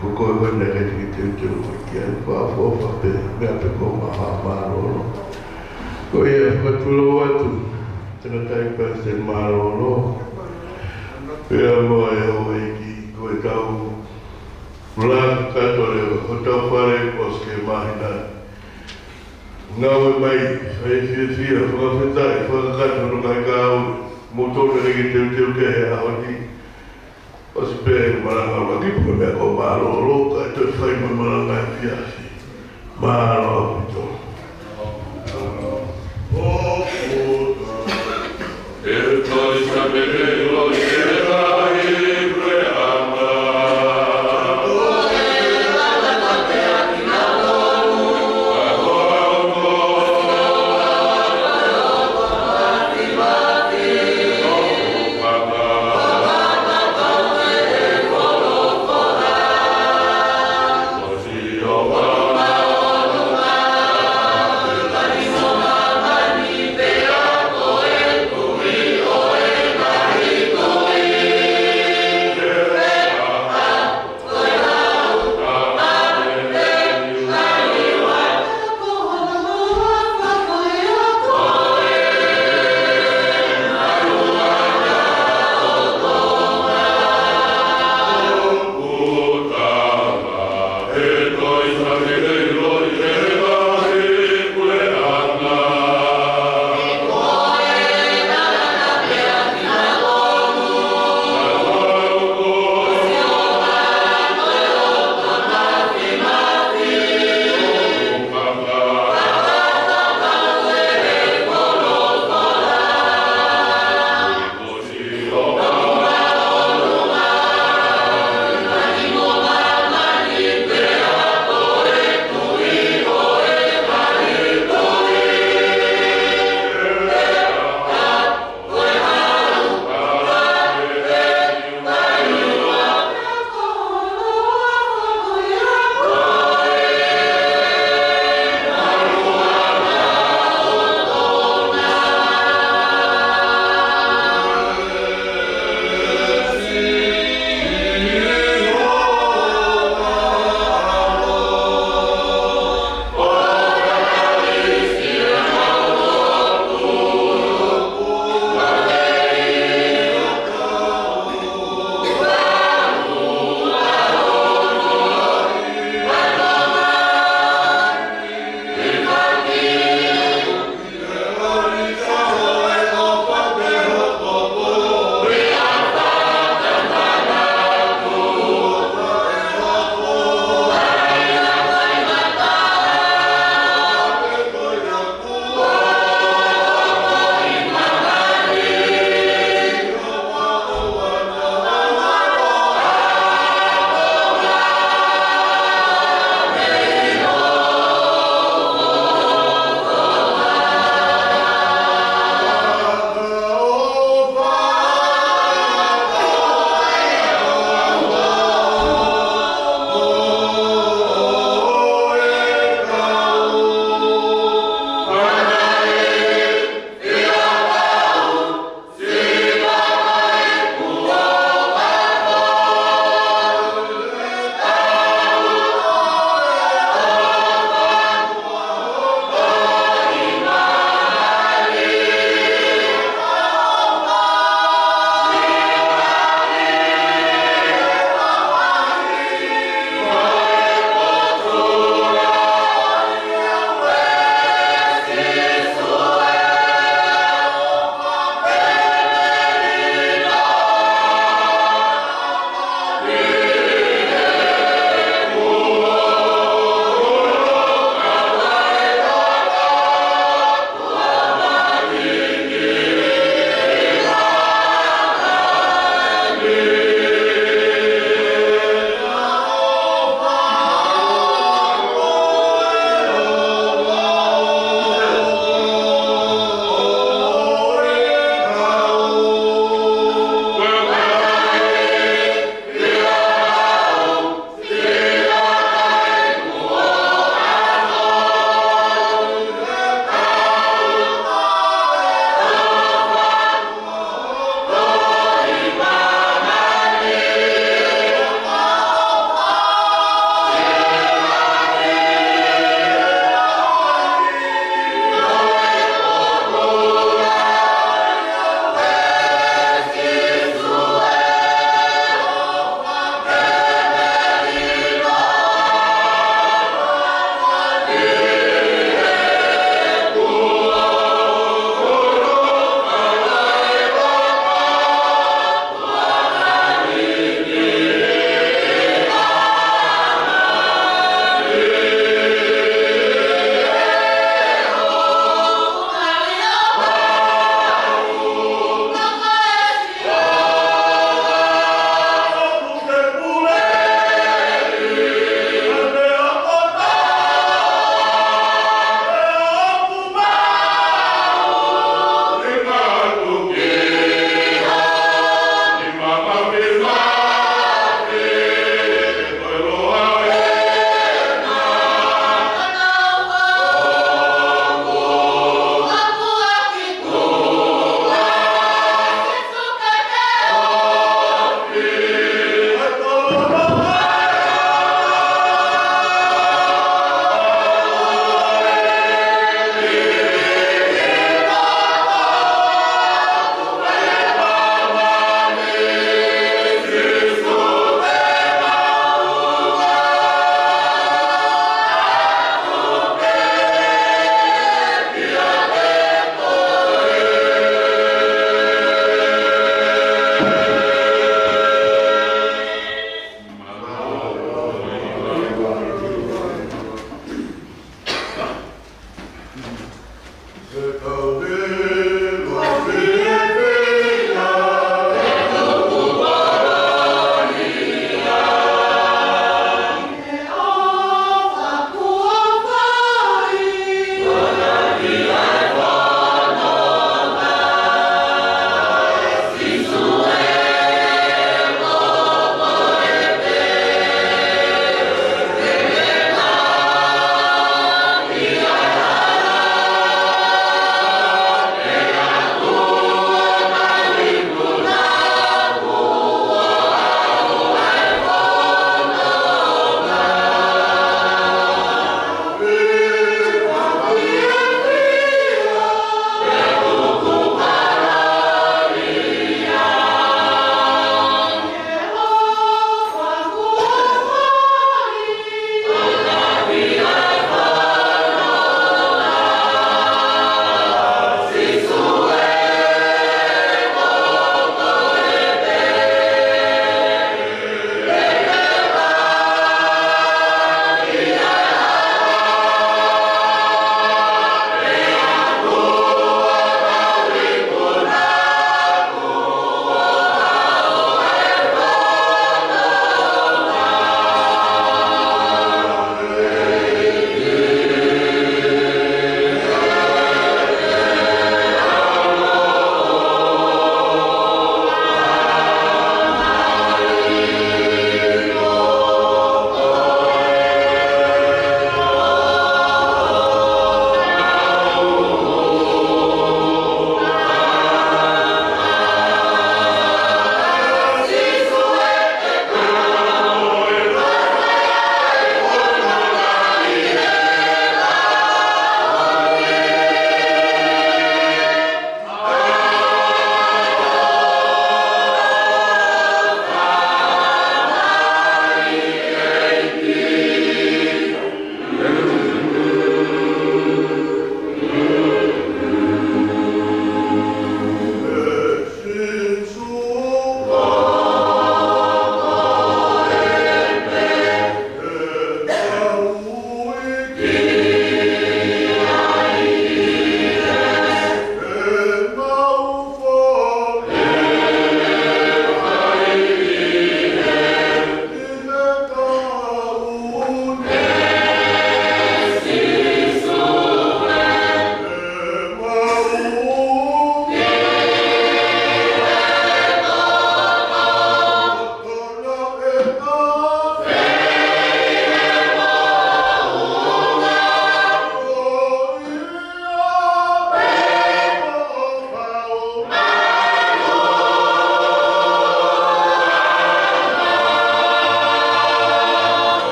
Koko wanda kati kitendo kia kwa fofa pe ngape kwa Malolo. Kwa hiyo watu watu tunataka pesa Malolo. Ya moyo HOU'EIKI kwa kau Malanga katole hotafare koske mahina. Ngawe mai Faifekau fakafetai fakakatolo kau motor kitendo kia hodi. Ospe Malanga lagi pun aku Malolo kata saya Malanga SIASI Malolo itu.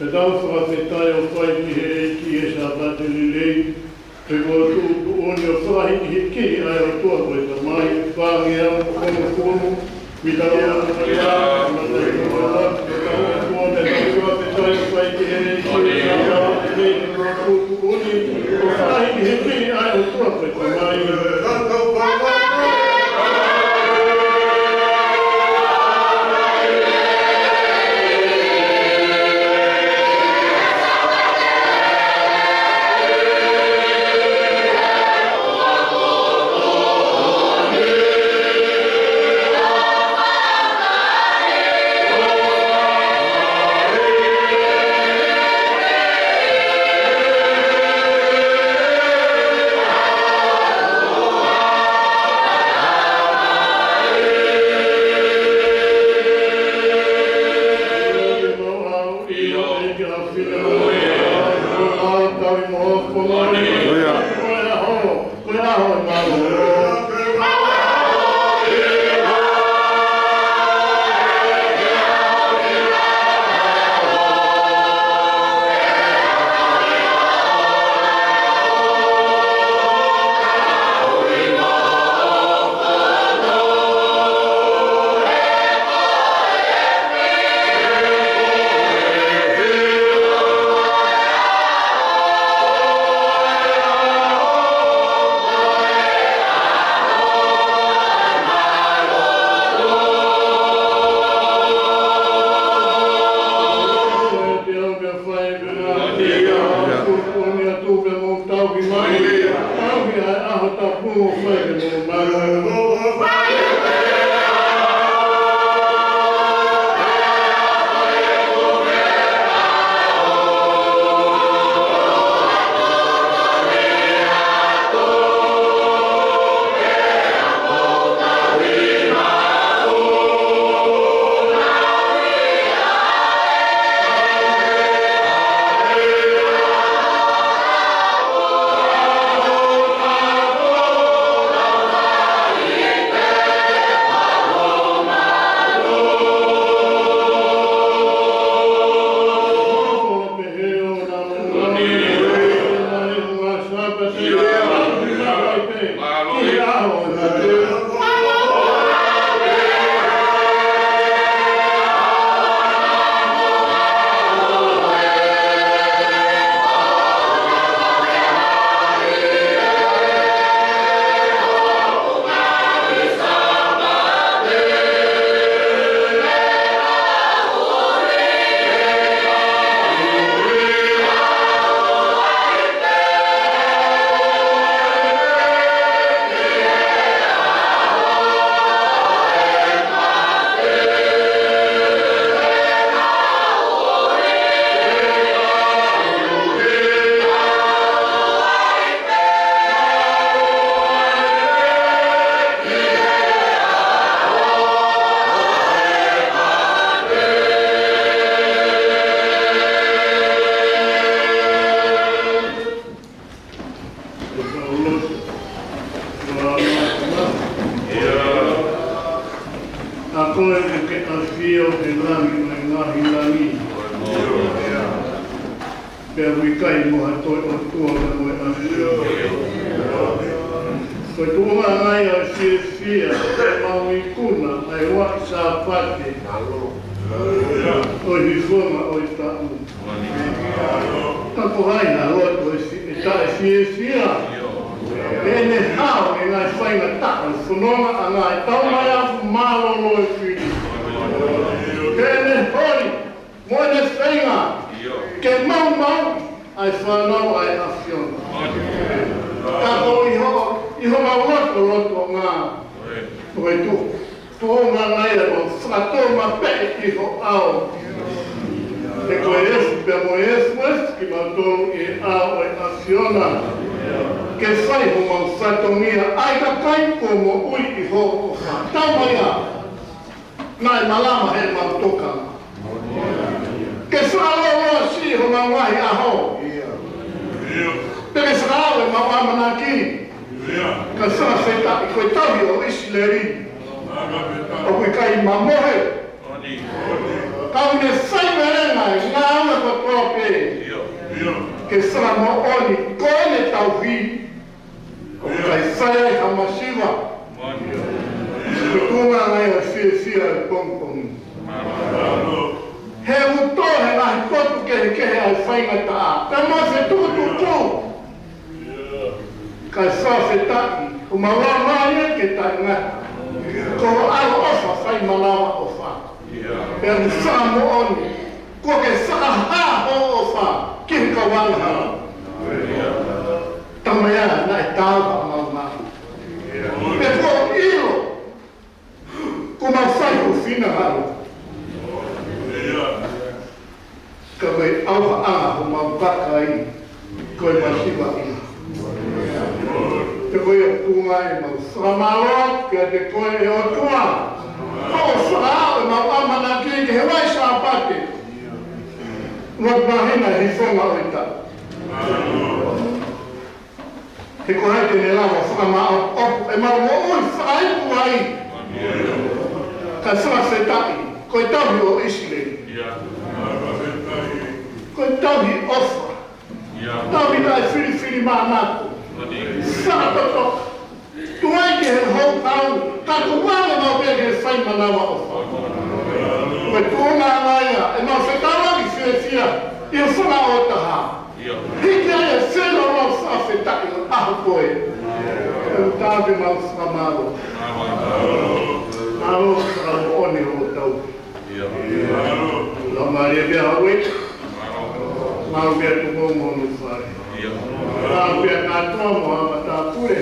E tau whakapetai o Faifekau e Sapate lilei, te kua tūku oni o Faifekau ai o tua koe ta mai, whangi au kono, mita o ia, matai koe la, te kua kuone, te whakapetai o Faifekau e Sapate lilei, te kua tūku oni o Faifekau ai o tua koe ta mai. Koe tuunga ngai a SIASI, e maui kuna, ai wak Sapate. Oi hifonga oi ta'u. Kako haina roto e tae SIASI. E ne hao e ngai whainga ta'u, whanonga a ngai taumai afu Malolo e whiri. Ke ne hori, moe ne whainga, ke mau, ai whanau ai awhiona. Kako iho roto ngā. Koe tu. Tōna ngai e o whakatō ma pe iho ao. E koe esu pe mo esu ki matonu e ao e awhiona. Ke whai ho mau whatongia ai ka kai ko mo ui iho o whakatau a. Nai malama he mau tokanga. Ke whaaloa si ho mau wahi aho. Pere whakao e mau amanaki. Ka whakawheta i koe tahi o Isileri. O koe kai mamohe. Kau ne whai merenga e ngā anga katoa ke sa mo oni kone tauhi o kai sai hamasiva kutunga ngai o sia pong he uto he ngai kotu ke ai whainga taa ka mo se tutu ka sa se taki o mawa mai ke ta nga ko alo ofa whai malawa ofa per sa mo oni ko ke sa ha ofa ki ka wanga tamaya na tau ka mama pe ko ilo kuma sai ko fina halo ka vai au a ho ma pakai ko ma siwa te ko yo tunga e ma samalo ke te ko e o tua o sa ma ma na ki he vai Sapate Wat bahina hi fonga oita. He ko hai te lawa whakama op e mau o whai puai. Ka sa se tahi, ko e tahi o isile. Ko e tahi ofa. Tahi tai whiri mānako. Sa toto. Tuai ke he hou tau, ka kuwana mau pia ke whai manawa ofa. Ko e tūna ngaia, e mau se tawangi sia e o whanga o taha. Hiki ai e whena o sa whetaki o ahu koe. E o tāwe mau whamaro. Aro sa o one o tau. La maria bea hawe. Mau bea tu momo no whare. Mau bea kātua mo ama tā pure.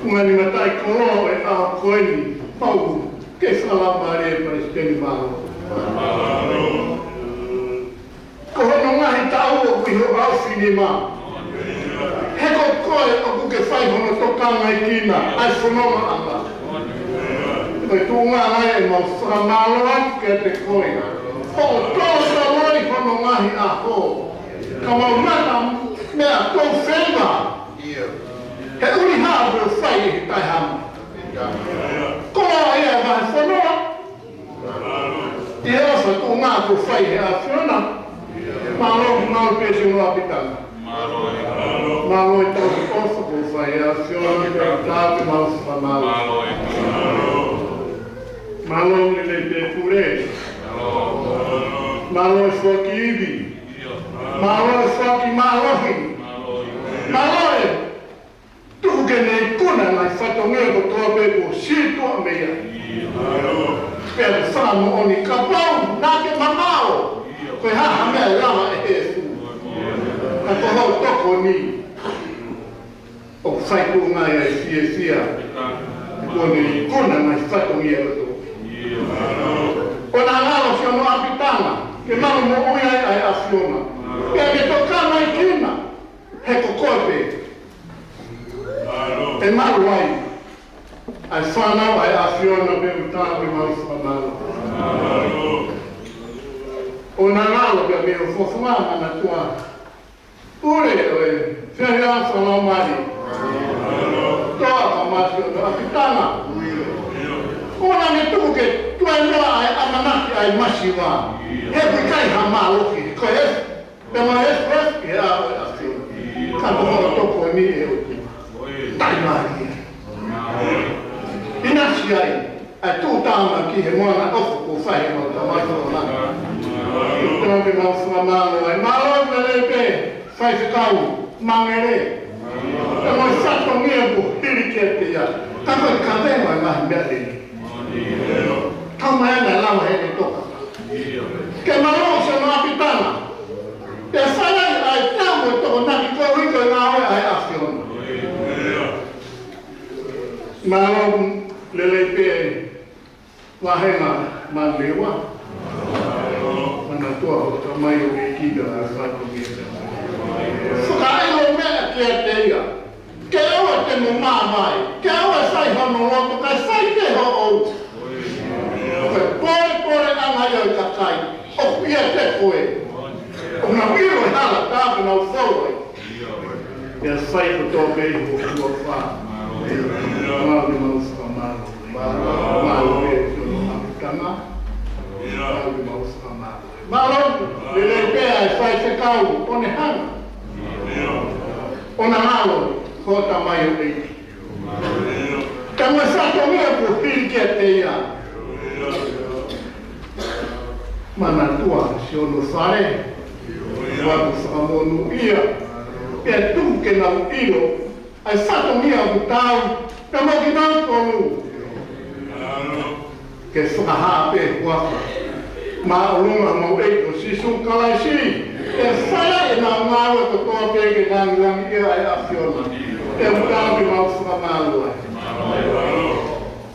Ngani matai koro e ahu koe ni. Pau ke sala maria presidente malo. Ko hono ngahi tau o piho au finima. He ko koe o kuke whai hono tokanga i kina, ai whanonga anga. Koe tūnga ngai e mau whakamaloa ke te koe. Ho o tōsa loi hono ngahi a ho. Ka mau mata mea tō whenga. He uri hāpura whai e tai hama. Koa ia vai whanonga. I osa tō ngā ko whai he a whiona. Malolo mau pese no apitanga. Malo e tau osa ko whai a whiona te tāpe mau whamalo. Malo ni le te pure. Malo e whaki iwi. Malo e whaki malohi. Malo e tuke nei kuna nai whatongia ko toa pepo situa mea. Pera whano oni kapau nake mamao. Koe haha mea lama e he fu. Ka tohau toko ni. O whaiku ngai ai sia. Kone i kuna nai whatongia ko toa. O nā ngalo whio no apitanga. Ke maru mo ui ai a whiona. Pea ke tokana i kina. He ko koe e maru ai. Ai whanau ai a whiona pe utawe mau whanau. O nā ngalo pia me o whawhanga na tua. Ure oe, whiahi a whanau mari. Toa ka masi o no apitanga. Kona ne tuku ke tua noa ai amanaki ai masiwa. He pikai ha maloki. Ko es, pe ma es e a oe a whiona. Ka tohora toko ni e o ki. Tai mari. Inasi ai, ai tūtama ki he moana ofu ko whahe mo ta mai o nanga. Tōke mau whamalo ai. Malolo me lepe, Faifekau, mangere. E moi sato ngia ko hiri ke te ia. Kako i ka venga i mahi mea teni. Kau mai ana lawa he te toka. Ke malolo se no apitana. Te whanai ai tau e toko naki ko riko i ngā oe ai a whiona. Malolo le lepe wahenga malewa. Mana tua o ta mai o e kida a whato ngeta. Whakailo mea ki a te ia. Ke aua te mo māmai. Ke aua sai hono loto. Ka sai te ho ou. Koe pore anga iau i ka kai. O ia te koe. O na wiro e hala tāpe na uwhauai. Ia sai ko tō kei ho kua wha. Māli mau whakamaro. Mālo e tō no apitanga. Malolo, le pea e Faifekau, o ne hana. O na ngalo, kota mai o eiki. Tama sato mea po pilke te ia. Mana tua, si ono whare, waku whakamonu ia, pia tuke na ilo, ai sato mea ku tau, ka moki nau tonu. Ke whakaha pe waka. Ma ulunga mau eiko sisu kalaisi, e whaia e nā ngāwe ko toa peke nāngirangi ia e awhiona. E mutau ki mau whakamalu ai.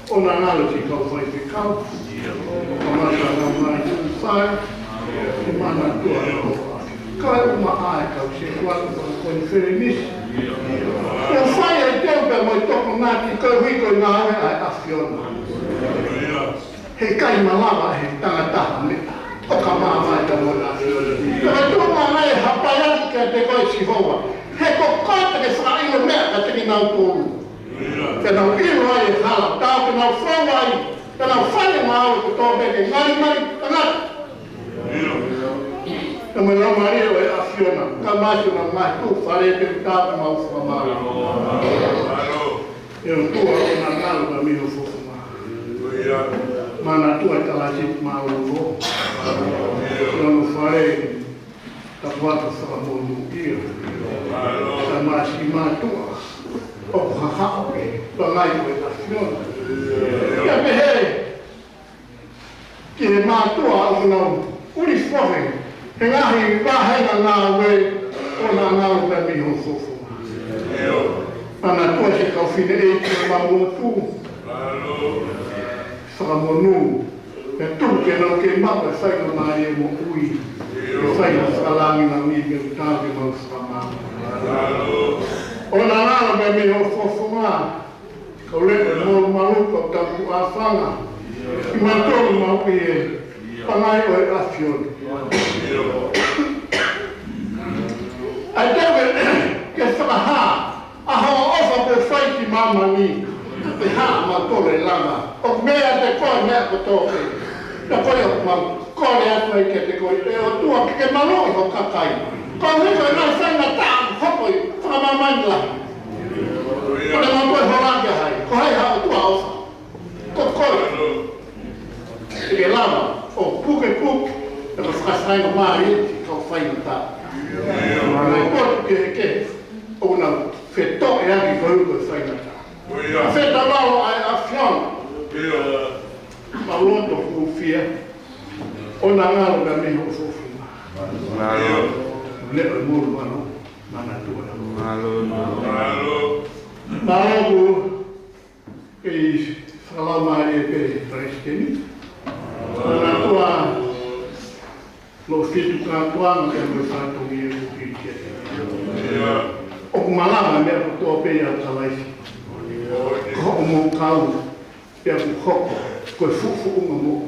O nā ngālo si kau Faifekau, o mata ngā mai tūwhai, e mana tua e hoa. Kai uma ai kau se kuatu kwa koi wherenisi. E whaia e teo pe moi toko ngāti kau hiko ngā awe ai awhiona. He kai malawa he tangataha me o ka māmai ta mona. Ka tūma nei hapaiaki kia te koe si hoa. He ko kata ke whakailo mea ka teki nau tōru. Te nau ilo ai e hala, tau ke nau whonga ai, te nau whane māu te tō peke ngari tangata. Te me rama rio e awhiona, ka mātu na mai tū whare te tau ke mau whamāu. E o tua o nā ngālu ka miho whokuma. Mana tua e kalasi Malolo. Nono whare, ta wata whakamonu ia. Ta masi mātua. O kakao e, ta ngai koe ta whiona. Ia pehe, ki he mātua au nau uri whahe, he ngahi wāhenga ngā we, o nā ngāu me miho whokuma. Mana tua se kau whine e ki maua tū. Whakamonu, e tuke nau ke mapa e whaika mai e mo ui, e whaika whakalangi na mi ke utāke mau whakamau. O nā rāna me me ho whawhunga, kau lepe mōru maluka o tapu a whanga, i mātoru mau ki e pangai o e awhioni. Ai tewe ke whakaha, a hoa ofa po whaiki mama ni, te haa mātoru e langa. O mea te koe mea ko tōke. Te koe o mau kore atu ai ke te koe. E o tua ke maloi ho kakai. Ko hiko e nai whainga tāku hopoi whakamamani lahi. Ko te mau koe horangia hai. Ko hei hao tua ofa. Ko koe. Te lama o puke puke. Te ko whakasainga maari eti kau whainga tāku. Nai potu ke he ke. O na wheto e aki koe uko whainga tāku. Wheta lao ai a whiona. Maloto kufia, o nā ngāro ka meho whowhunga. Leo e mōru ano, mana tua. Malolo, e whakalau maari e pere Fraiskeni. Mana tua, lo whitu kātuanga e mō whātongi e kukiri kia. O kumalama mea kutoa pere au talaisi. Ko o mō kau, pia ku hoko, koe fufu unga moku.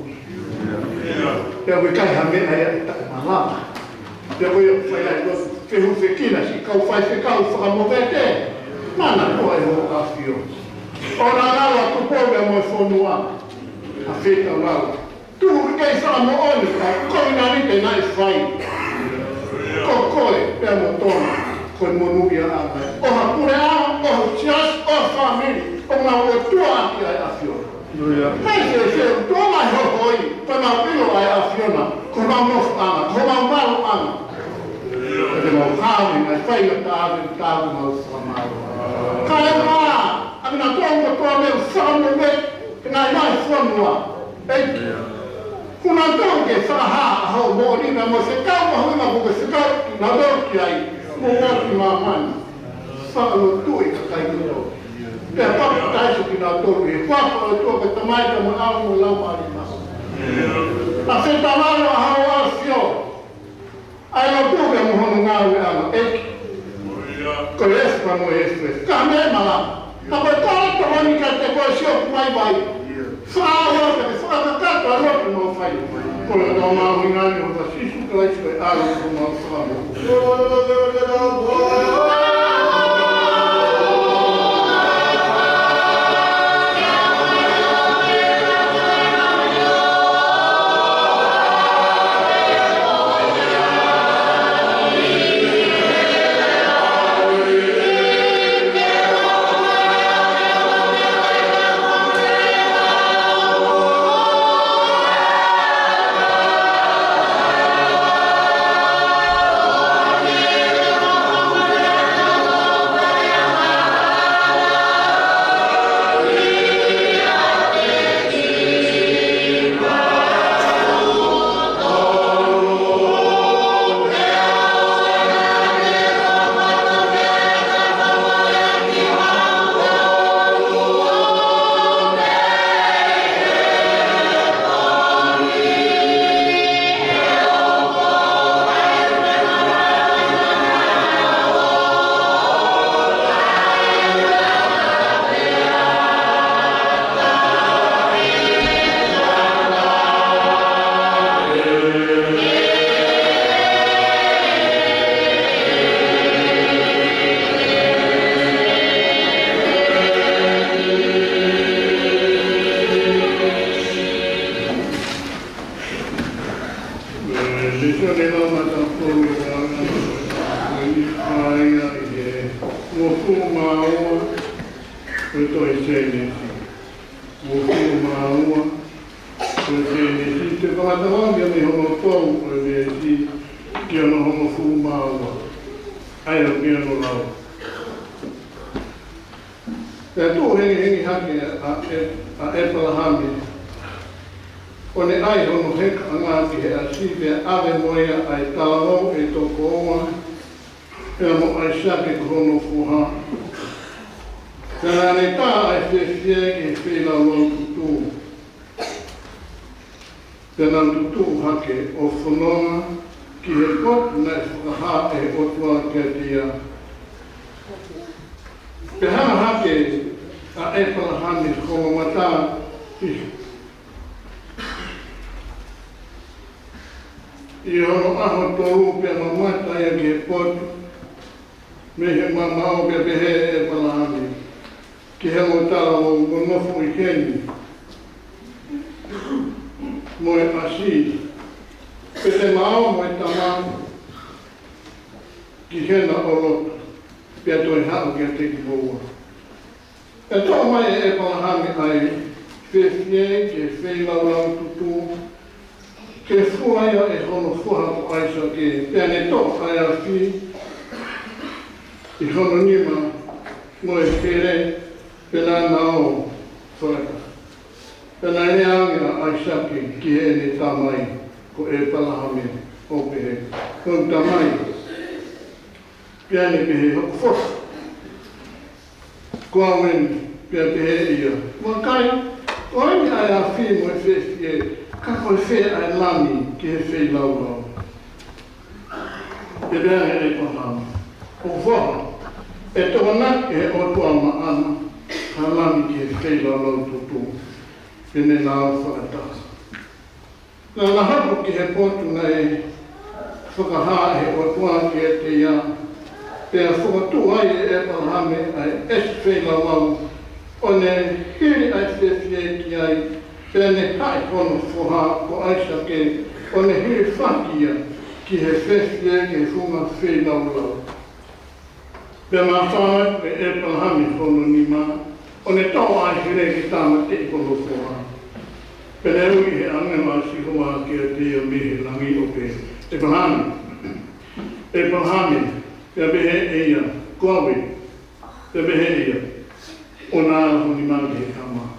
Pia koe kai hamena ia e tak malama. Pia koe whai ai koe whehu whekina si kau Faifekau whakamowete. Mana koe e ho awhio. O nā ngāra tupo mea moe whonua. A wheta wau. Tuhu kei whakamo oni ka koe nā rite nai whai. Ko koe pia mo tona. Koe monuia ātai. O ha pure a, o tias, o whamiri. O ngā ua tua aki ai awhio. Hei se, tō mai hohoi, koe mau pilo ai a whiona, koe mau nofu ana, koe mau maru ana. E te mau hāwi, ai whainga tāwe mau whamau. Ka e mā, amina tōnga tō meu whakamu me, e ngai mai whanua. E, kuna tōnga ke whakaha a hau mōri, na mo se kau mahuinga buke se kau, na tōki ai, mō waki mā mani. Whakalo tui ka kai kuro. Pea papu taisu ki nā tōru e whapa o tō ke tamai ka mo au mo lau mari maho. A se tamaro a hau a whio. Ai no tūke mo hono ngāwe ana eki. Ko espa mo espe. Ka me mala. Ka koe tōra to honi ka te koe sio ku mai vai. Whāua ka te whakakata a roki mo whai. Ko le tō mahu ngāni o ta sisu ka laisu e aru ko mo whakamu. Deixa eu ler uma da folha. Eu estou enchendo o uma porque se como a tua eu me homotou porque que eu não homo fumava aí eu quero lá tu hengi hake a Abraham o ne ai hono hek anga ki he asive ave moia ai talo e toko e mo ai shake hono fuha Tēnā nei tā ai whewhie ki whēnā lō tutu. Tēnā tutu hake o whanonga ki he pot nei whakahā e otua kia tia. Te hana hake a e palahani kongo matā I hono aho tōru pia mamata ia ki he pot me he mamao pia pehe e palahani. Ki he mo tala o nofu I keni. Mo e asi. Pe te mao mo e tama. Ki hena o loto. Pia toi hao ki a te ki hoa. E tō mai e palahami ai. Whewhie ke wheilau tutu. Ke fuaia e hono fuha ko aisa ke. Pia ne tō ai a whi. I hono nima. Mo e where. Pena nao whaeka. Pena e angia aisaki ki he ne tamai ko e palahame o pehe. Kau tamai. Pia ne pehe hoko fosa. Kua wen pia pehe ia. Kua kai, o eni ai a whi mo e whewhie. Kako e whe ai lami ki he whei laulau. Pe rea e palahame. O whaha. E tōna e otua maana. Halami ki he whei laulau tutu. Pene nā whakatasa. Nā na hapu ki he potu nei whakahā he otua ki e te ia. Pea whakatu ai e palahame ai es whei laulau. O ne hiri ai whewhie ki ai. Pea ne hai kono whoha ko aisa ke. O ne hiri whakia ki he whewhie ki he whunga whei laulau. Pea mā whāi e palahame kono ni mā. O ne tau ai here ki tāma te ikono whoha. Pene ui he angema si hoa ki a te o mihe langi o pe. E palahame. E palahame. Pea behe e ia. Kuawe. Pea behe e ia. O nā honi mangi he kama.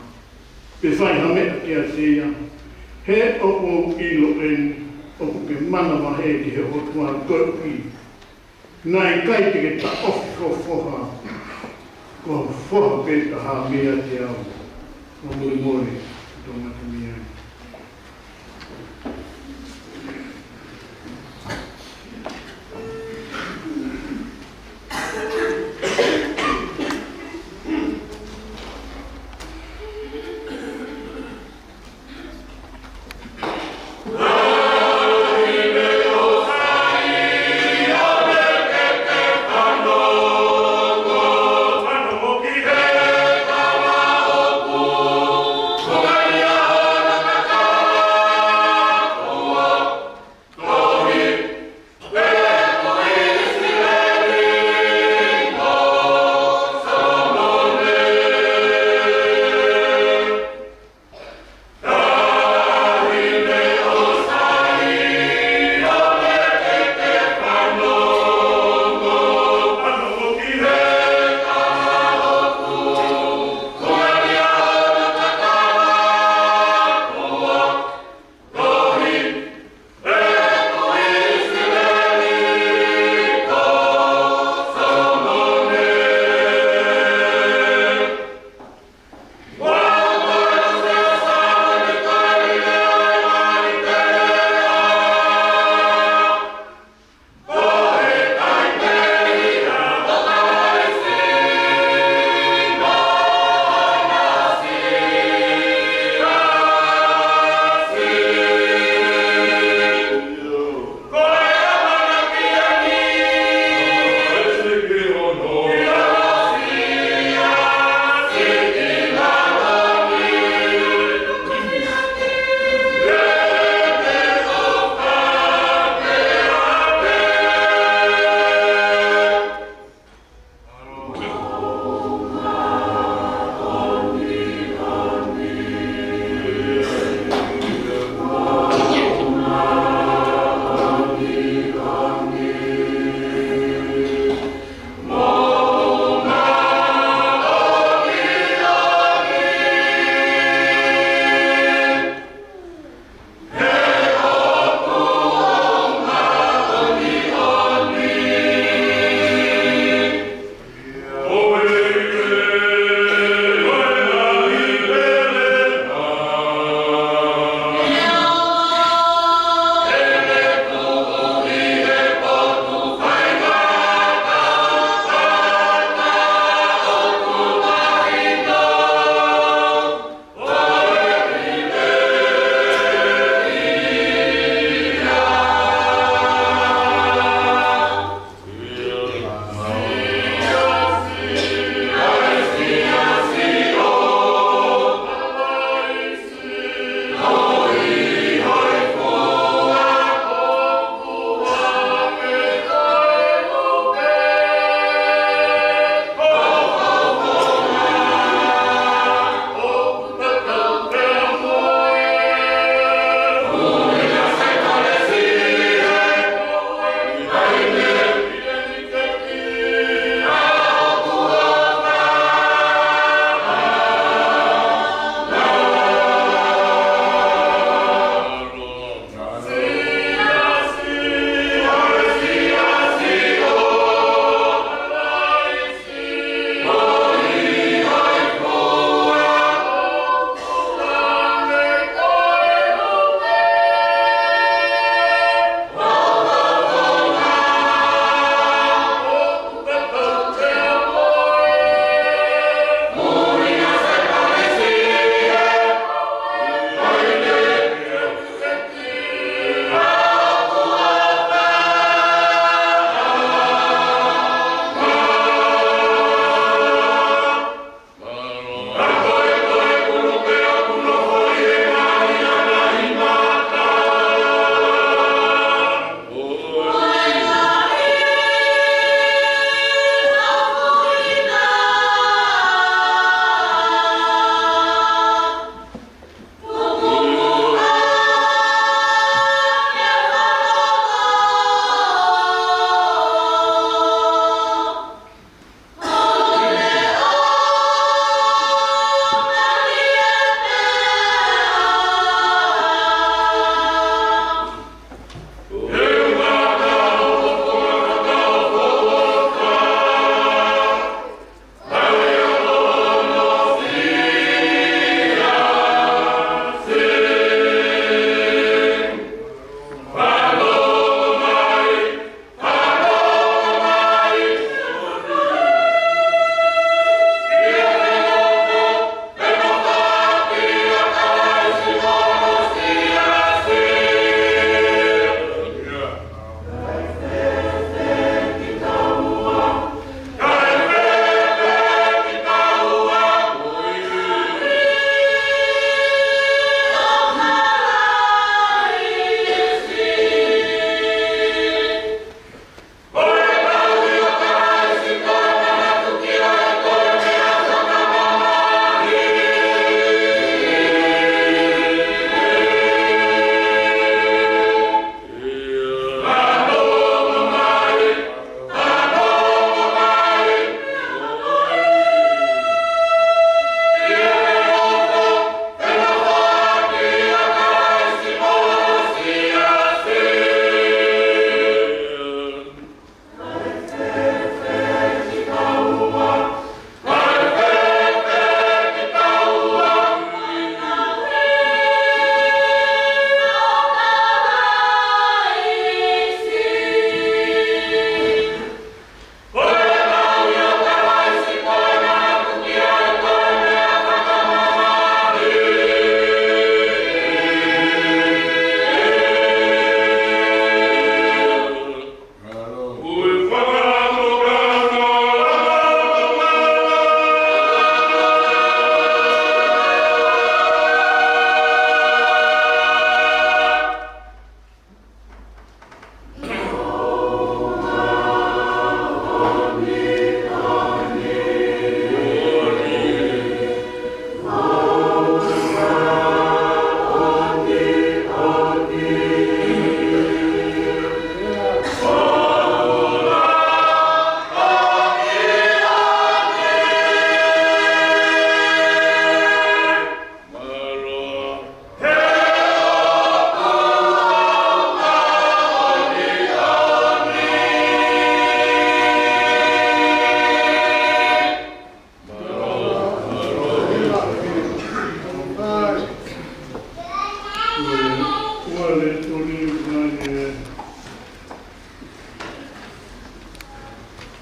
Pe whai hamea ki a te ia. He opo ilo en. Opo ke mana wahe ki he otua kopi. Nai kai te ke ta ofi ko whoha. Ko whoha pe ta ha mea te au. O muri mori. Tonga te mea. Tonga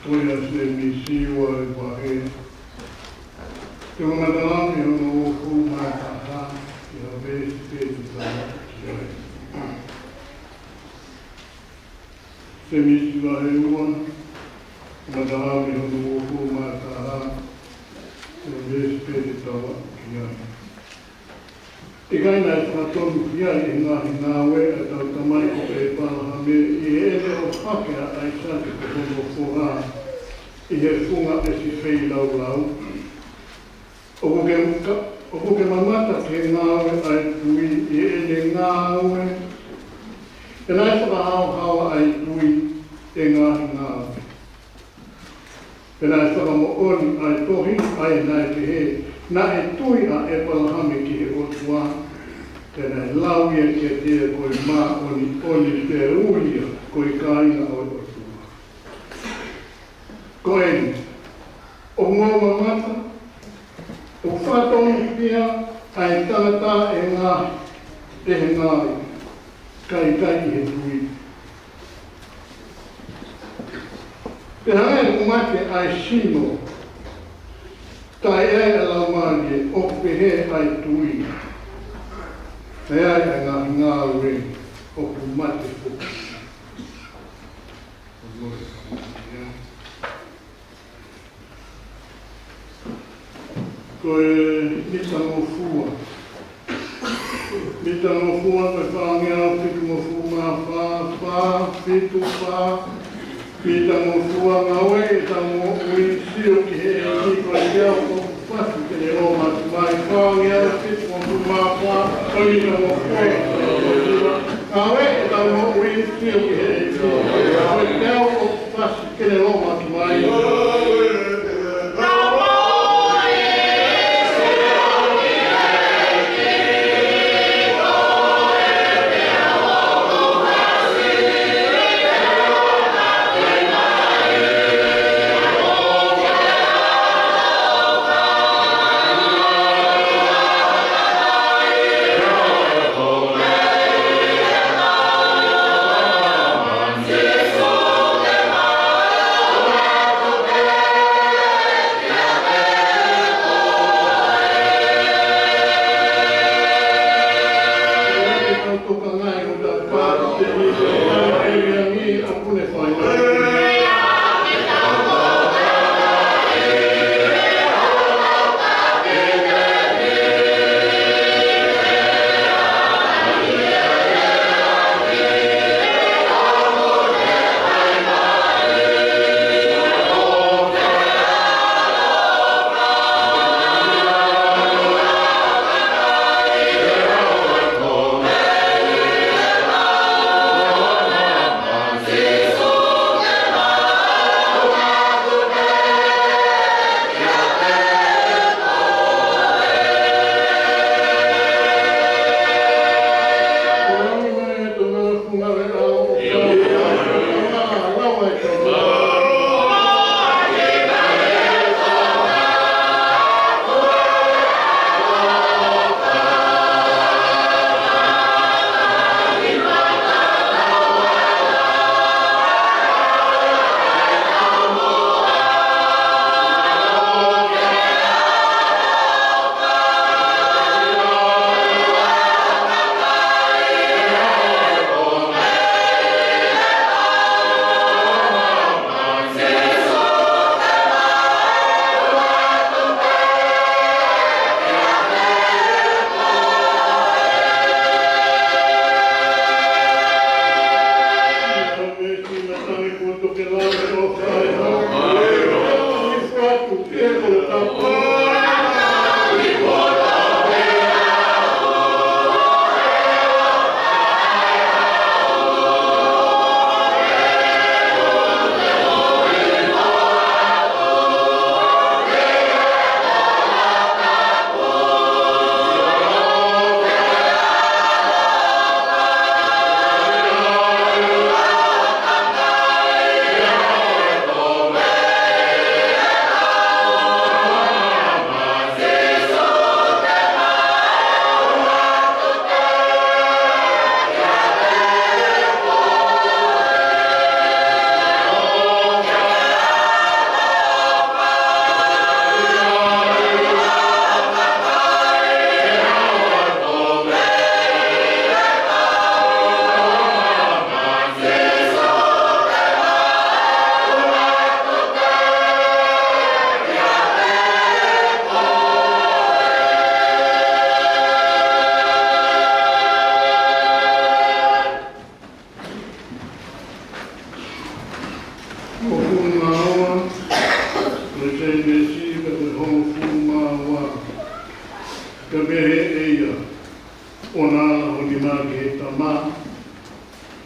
Toia se mi siwa e wahe. Te mamadalami hono o fu mataha, i a vesi pēti tāna ki ai. Se mi siwa he ua, mamadalami hono o fu mataha, i a vesi pēti tāna ki ai. I gaina e whakatonu ki ai e ngahi ngāwe e tau tamai o e pālaha me i ere o whakea ai sate te hono whorā i he whunga e si whei lau lau. O hoke mamata ke ngāwe ai tui i ere ngāwe e nai whakahau hawa ai tui e ngahi ngāwe. E nai whakamo oni ai tohi ai nai te he na e tui a e palahame ki he otua, tēnei lauia ki a tia koe mā oni te uia koe kāina o otua. Koe, o ngō mamata, o whātonu pia ai tangata e ngā te he ngāri, kai he tui. Te hangai umate ai sino, tai e lau mārie o pehe ai tui. Te ai e ngā ue o ku mate puka. Koe mitango fua. Mitango fua koe whaangea o pitu mo fua mā pitu whā. Mitango fua ngā ue e tango ui sio ki he e ki koe kia o whatu te ne o matu mai whaangea o pitu mo fua mā koe mitango fua. Ngā ue e tango ui sio ki he e ki koe kia o whatu te ne o matu mai.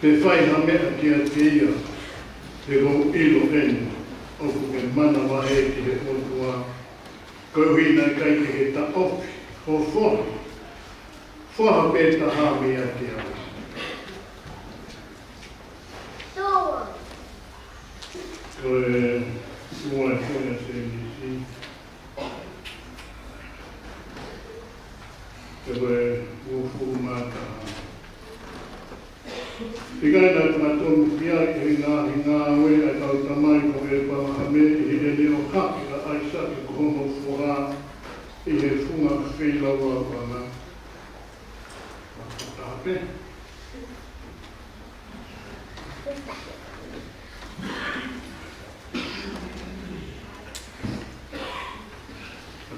Te whai na mea kia te ia, te kou ilo enu, oku ke mana wahe ki he otua, kauhina kai te he ta ofi, ho whoha, whoha pēta hāmi a te au. Koe mua koe se nisi. Koe ufu mata. Tikai nā tana tonu kia ki hinga ue ai tau tamai ko e pamahame i he leo haki a aisa ki kohono whoha i he whunga whilaua wana. Tape.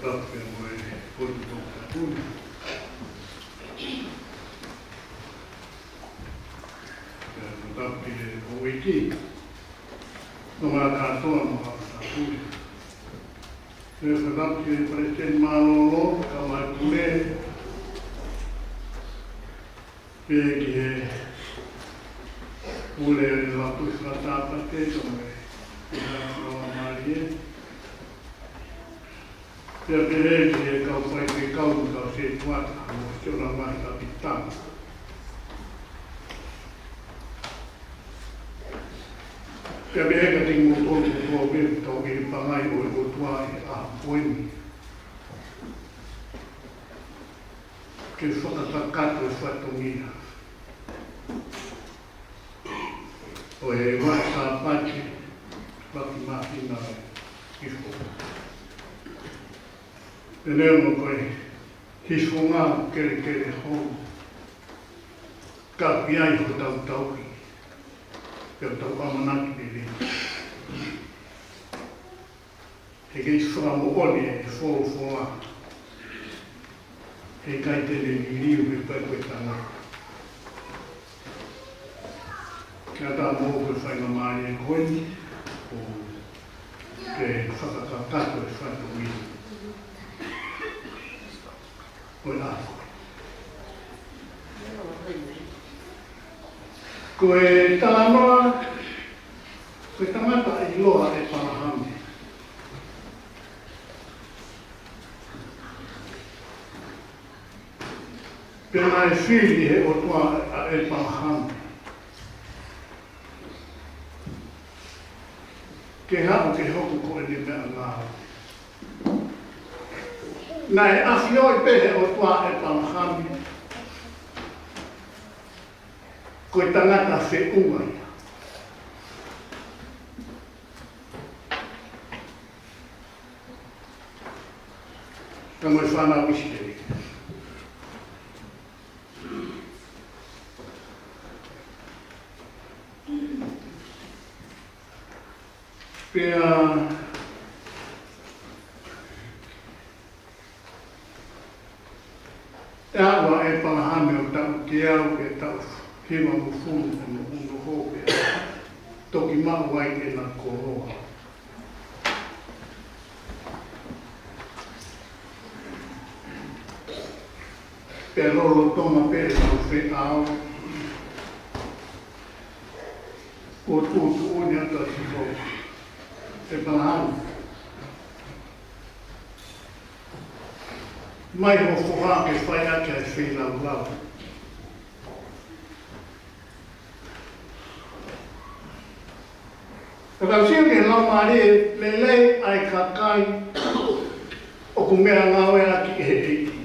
Tape moe potu toka puni. Tape HOU'EIKI. No mā kātoa mo hapa puni. Ne whakapki e President Malolo, ka mai pune. Pēe ki he pule e lapus ka Sapate, ka mai pēha roa marie. Pēa pēhe ki he kau Faifekau ka se tuata, mo siona mai ka pitanga. Pea pēhe ka tingu tōtu tō pēu tau ki pangai o e otua e a poemi. Ke whakatakato e whatongia. O e wai Sapate, waki mahina e hifo. E leo mo koe, hifo ngā kere hou. Ka piai ho tau tauki. Pea tau amanaki pere. He kei whakamo oni e whoa. He kai tene ni riu me pai koe tanga. Kia tā mō koe whainga maari e koeni, o te whakakakato e whainga koe ako. Koe tānoa, koe tangata i loa e Palahame. Pena e whiri he o toa e Palahame. Ke hao ke hoku koe ni mea ngā. Nā e awhioi pehe o toa e Palahame. Koe tangata se umai. Ka moi whanau iskeri. Pea e awa e Palahame o tau ki au e tau hima mo funu e mo uno hope toki mau wai e na koroa. Pea lolo toma pere tau whi au o tūtu uni ata si hope. E Palahame. Mai ho whoha ke whai ake e whi lau. Ka kau siu ke lau maari le lei ai ka kai o ku mea ngawe aki e eiki.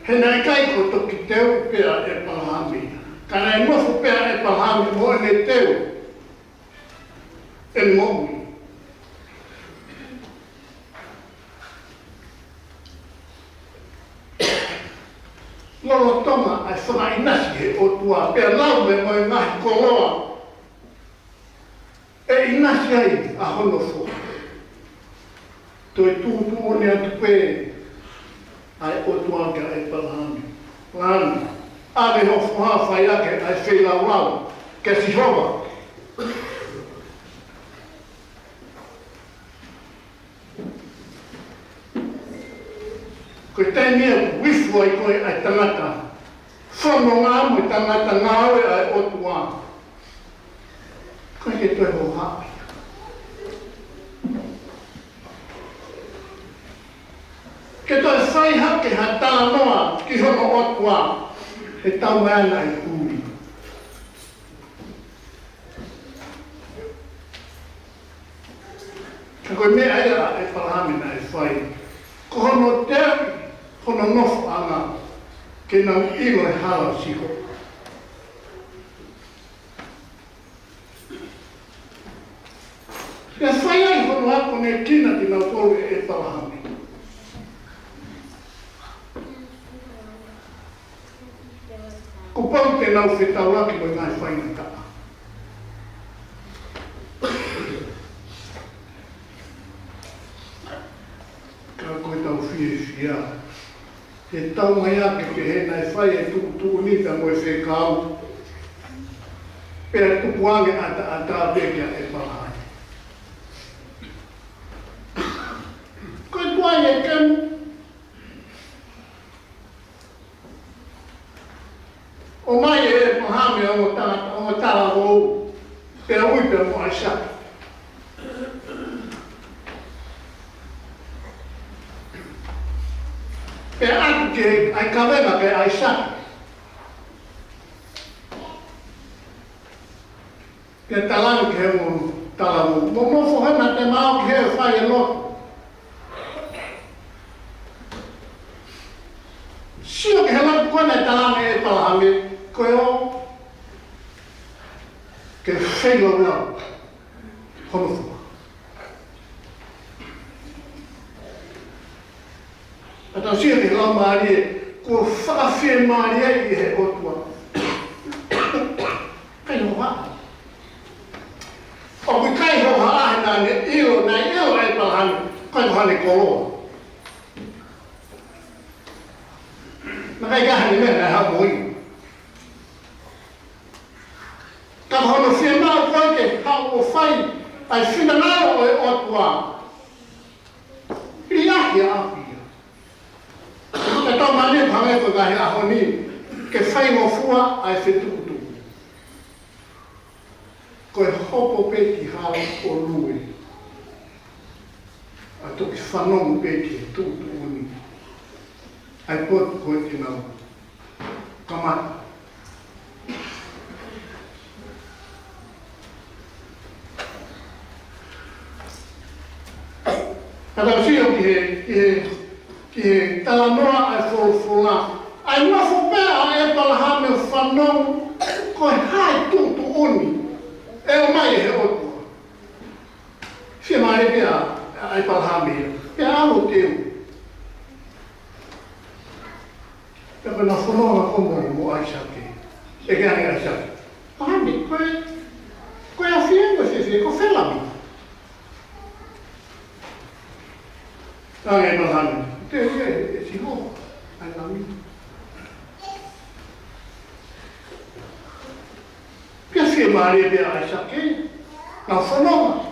He nai kai ko toki teu pea e Palahame. Ka nai mofu pea e Palahame mo e ne teu e momi. Lolo tonga ai whanga inasi he o tua, pea lau me moe ngahi koroa. E inasi ai a hono fo. Toi tūtu one atu pē ai o tua ke ai Palahame. Lana, ave ho wha whai ake ai whelau lau, ke si hova. Koe tai mea wifu foi koe ai tangata. Whono ngā mo i tangata ngāwe ai otua. Koe ke toi ho hapi. Ke toi whai hake ha tala noa ki hono otua. E tau ana i kūri. Ka koe mea ea e whalahamina e whai. Ko hono tewi, hono nofo anga. Ke nau ilo e hala siho. Pea whai ai hono ako ne kina ki nau tolu e palahami. Ko pau te nau whetauraki mo i ngai whaina kaa. Ka koe tau whia. He tau mai ake ke he nai whai e tuku nita mo e Faifekau. Pea tuku ange ata bekia e palahai. Koe tuai e kemu. O mai e mahame o tala hou. Pea uipe mo ai shaki. Pe atu ke ai kawena ke ai shaki. Pe talanu ke mo talamu. Mo mofo hena te mao ke he whai e loto. Sio ke he loto kone talanu e palahame. Koe o ke whelo lau. Hono fuma. Ata sia ke lau maari e, ko whakawhia maari e i he otua. Kai ho haa. O kui kai ho haa nā ne ilo e palahani, kai ho hane koloa. Nā kai kahani mea nai hao moi. Ka hono whia maa koe ke hao o whai, ai whina ngāo e otua. I aki a api. Ka tau mani pangai ko gahi aho ni, ke whai mo fua ai whetukutu. Koe hopo pe ki hao o lue. A toki whanongu pe ki tukutu uni. Ai potu koe ki nau. Kamata. Kada sio ki he tala noa ai wholofula. Ai nofo pēa e palahame whanau koe hai tutu uni. E o mai e he otua. Whia mai pēa ai palahame. Pēa alo teo. Pēa koe na whanau komo mo ai sake. E ke ane ai sake. Palahame, koe a whiengo se ko whelami. Ai palahame. Te e siho, ai lami. Pia whia maare pia ai sake, nau whanonga.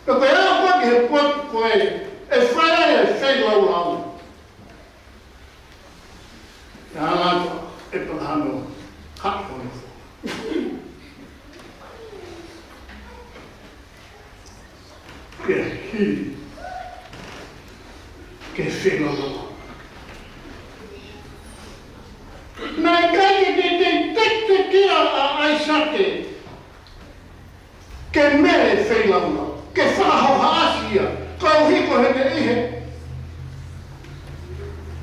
Pia koe ea koe ki he potu koe, e whaia e whai lau. Ia ngātua, e palahano, haki hono. Pia hiri. Ke whenga loa. Nai kai te kia a ai sake. Ke mere whenga loa. Ke whakahoha asia. Kau hiko hene ihe.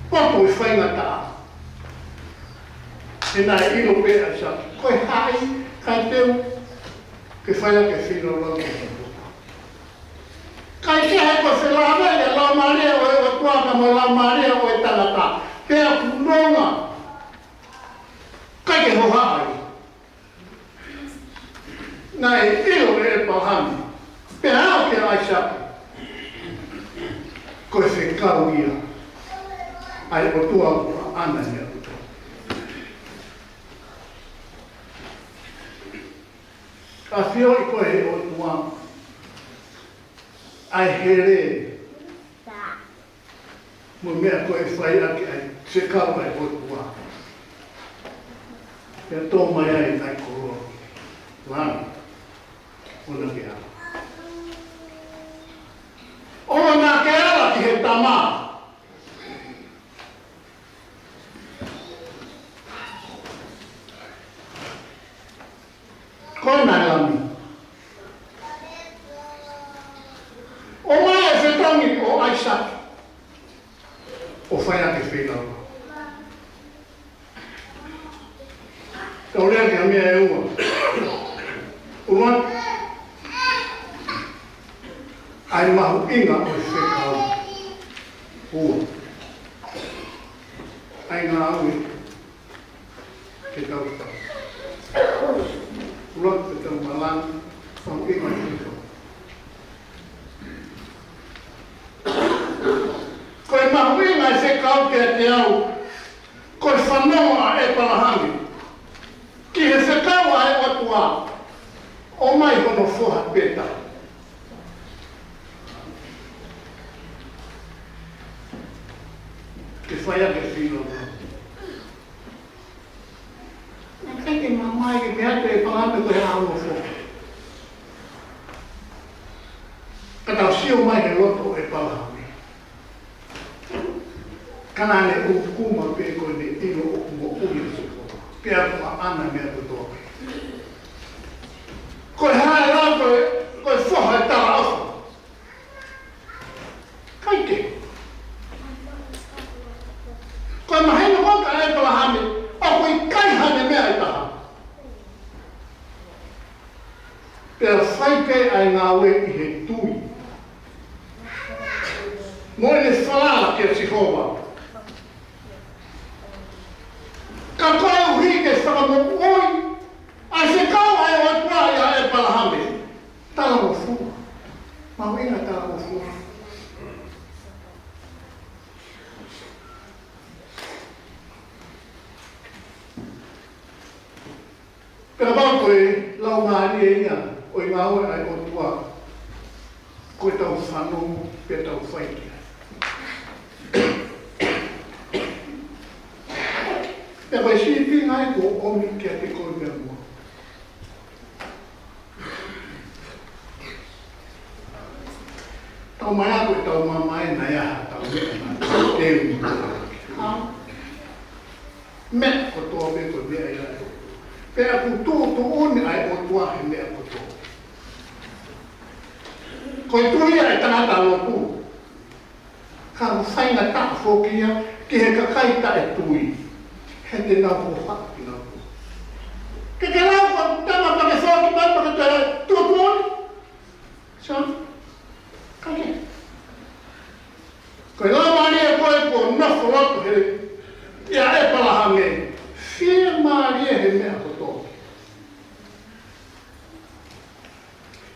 Popo i whenga taa. E nai ilo pe ai sake. Koe hai, kai teu. Ke whaia ke whenga loa. Kai ke hai koe whelame e lau maria o e tuaka mo lau maria o e tangata. Pea punonga. Kai ke hoha ai. Nai ilo e palahami. Pea au ke ai sake. Koe whekau ia. Ai o tuaka ana ia. Ka whio i koe he o tuaka. Ai here. mo mea ko e whai ake ai se kau ai o tua. Pea tō mai ai tai koroa. Lani, ona ke ala. Ona ke ala ki he tama. Koe nai lami. O mai e whetongi o Aisaki. O whai ake whenau. Kau rea ki a mea e ua. Ua. Ai mahu inga o whekau. Ua. Ai ngā aui. Ke tau tau. Ua te tau Malanga. Mahu inga o whekau. Koe mahu inga e whekau ke te au. Koe whanoa e palahangi. Ki he whekau ai atua. O mai hono whoha peta. Ke whai ake whino. Nā kai ke mamai ke mea te e pangata koe hao no whoha. Ka tau sio mai he loto e palahangi. Kana ne ukuma pe koe ne ino ukuma ui o whoha. Pea kuma ana mea kutoa. Koe hae rā koe whoha e tara afu. Kai ke. Koe mahena waka e palahame, a koe kai hane mea e taha. Pea whaike ai ngā we i he tui. Moe ne whalala ke Sihova. Ka koe uhi ke whakamoku oi, ai se kau ai o atua ia e palahame. Tala mo fua. Mawina tala mo fua. Pera bau koe lau maari e ia, o i ngā oe ai o tua. Koe tau whanongo, pe tau whaiki. Pea pai si pi ngai ko omi kia te koe mea mua. Tau mai ako e tau mamai na iaha, tau mea na te umi. Mea ko toa me koe mea ia e. Pea ku tō one ai o tua he mea ko tō. Koe tui ai tangata loku. Ka whainga taka whokia ki he kakaita e tui. He te nau ho haki nau. Ke te rau ka tama pake whoki mai pake te tua tuone. Son? Kake. Koe lau mani e koe ko nofo watu he ia e palahange. Whia maari e he mea kotoki.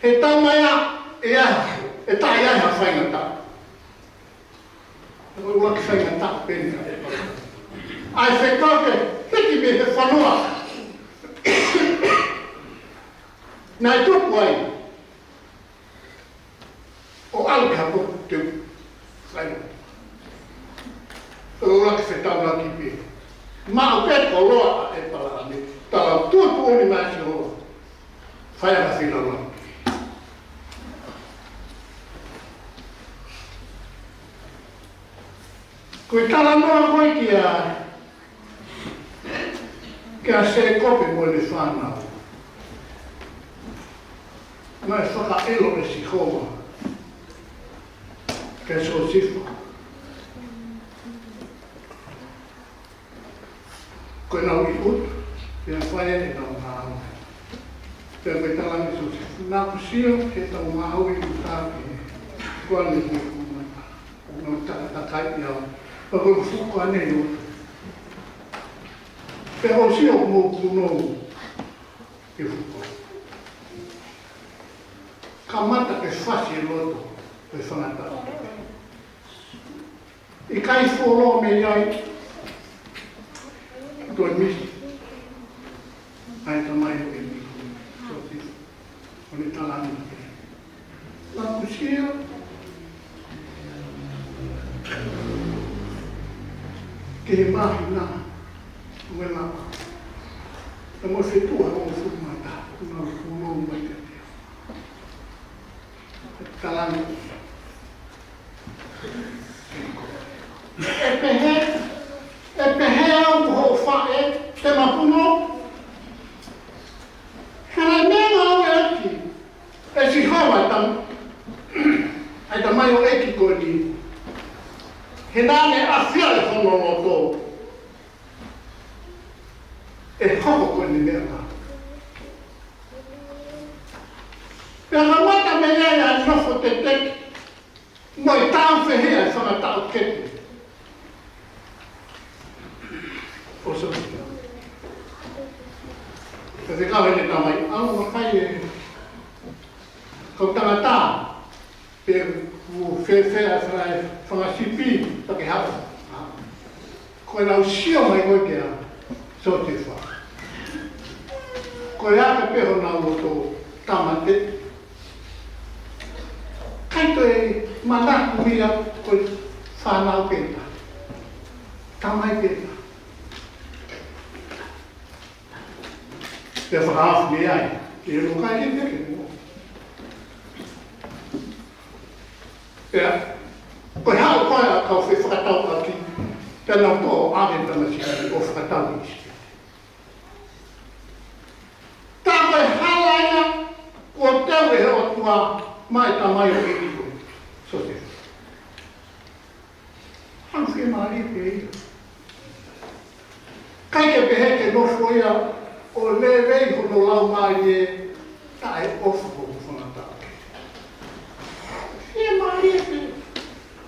He taumaya e aha, e tae aha whaingata. E koe waki whaingata pēnea e pala. Ai whekauke, hiki me he whanua. Nai tupu ai. O aluke hako te whaingata. E koe waki whetau ki pēnea. Ma o pe koloa e palahane, tala tutu oni mai si hoa. Whai aka whina roa. Koe tala noa koe ki a se kope mo le whanau. Mai whaka elo e si hoa. Ke so sifa. Koe nau i ut, pia whaia e tau ngāu. Pia koe talangi so si nā kusio, he tau ngāu i utāpi. Koa ni koe kumata. Nau takai i au. Pa koe fuku ane i ut. Pia o sio mō kunou i fuku. Ka mata ke whasi e loto, koe whangata. I kai whoro me iai, Toi misi. Ai tamai o e misi. Soti. Oni talani. La kusio. Wena. Amo se tu a o fu mata. Una fu mata. Kalami. Epehe o fae te mapuno. Hana mena o eki. E si hawa tam. Ai tamai o eki ko ni. He nane afia e whono no tō. E hoko ko ni mea ka. Pea ka mata me ia ia nofo te teki. Moi tāu whehea e whanga tāu keti. O so tika. Ka te kawe ne tamai, au wakai e kau tangata. Pe u whewhea whanga sipi take hapa. Koe nau sio mai koe kia so te wha. Koe aka peho nau o tō tamate. Kai toi manaku mia koe whanau peta. Tamai peta. Te whakaafu me ai. Ke rokai ke teke mo. Pea, koe hao koe a kau whi whakatau aki. Pena tō āre tana si o whakatau isi. Tā koe halaina o tau e o tua mai tā mai o eki koe. So te. Hansi maari pe ia. Kai ke pehe ke nofo ia o lewei hono lau mai e tae ofu o whanatau. Sia maari e pe.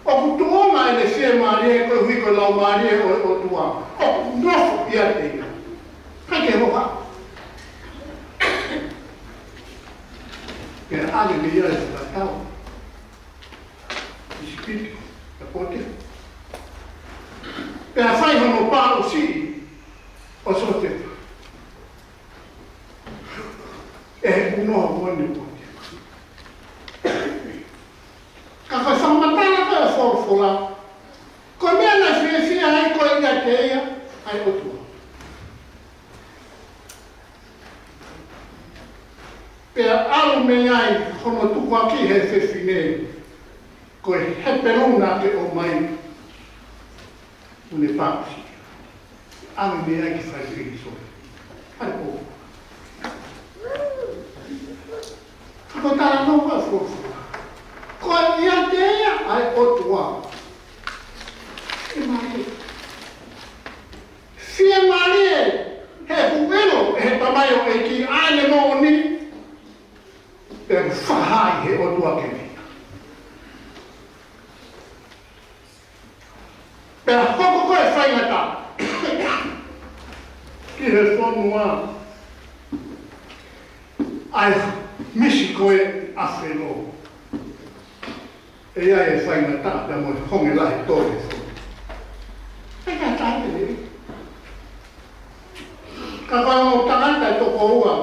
O kutuonga e le sia maari e koe hui koe lau maari e o tua. O nofo ia te ia. Kai ke hoka. Pea ale me ia e whanatau. Ispiti, ka pote. Pea whai hono pā o si o so te. E unoa mwani pote. Ka koe whamatala koe a whorwhora. Koe mea na whiawhia ai koe ia te ia, ai o tua. Pea alu me ai, hono tuku aki he whewhinei. Koe heperuna ke o mai une pāpisi. Alu me ai ki whaiwhiri soe. Ai po. Ko tara no pa fofo. Ko ia te ia ai o tua. E mai. Fia mari he huelo he tamai o eki ane mo ni. E whahai he o tua ke mea. Pea hoko koe whaingata. Ki he whanua. Ai misi koe a whelo. E ai e whaingata te mo honge lahi tōre whu. E ka tāte le. Ka whango tangata e toko ua.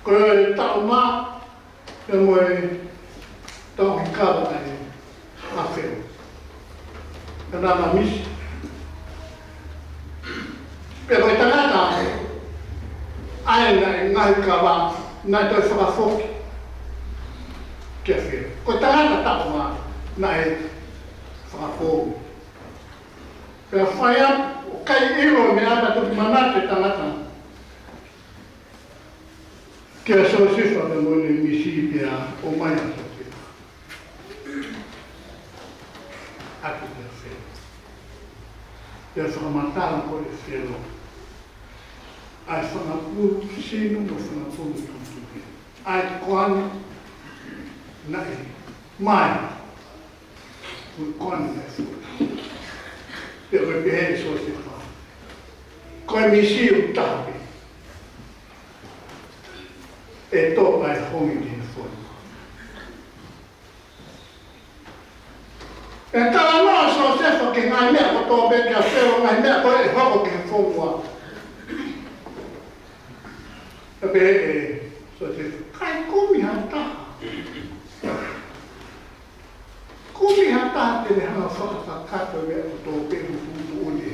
Koe e tau mā. Te mo e tau hi kawa ai a whelo. Ka nana misi. Pe koe tangata ai nai ngai kawa nai toi whakafoki. Kia whia. Koe tangata tau mā nai whakafoki. Pea whaia o kai iro me ata tuki manate tangata. Kia so sifa me mone misi pia o mai aso sifa. Aki kia whia. Pea whakamatara koe whia. Ai whanapuru sino no whanapuru tutuki. Ai koani nai mai. Ui koani nai fura. Pea koe pehe so se wha. Koe misi u tape. E tō ai hongi ki he fura. E tala noa so se wha ke ngai mea ko tō pe kia whio ngai mea koe e hoko ki he fura. Tapi so te kai kumi hata. Kumi hata te le hana whakakato mea o tō pehu futu ule.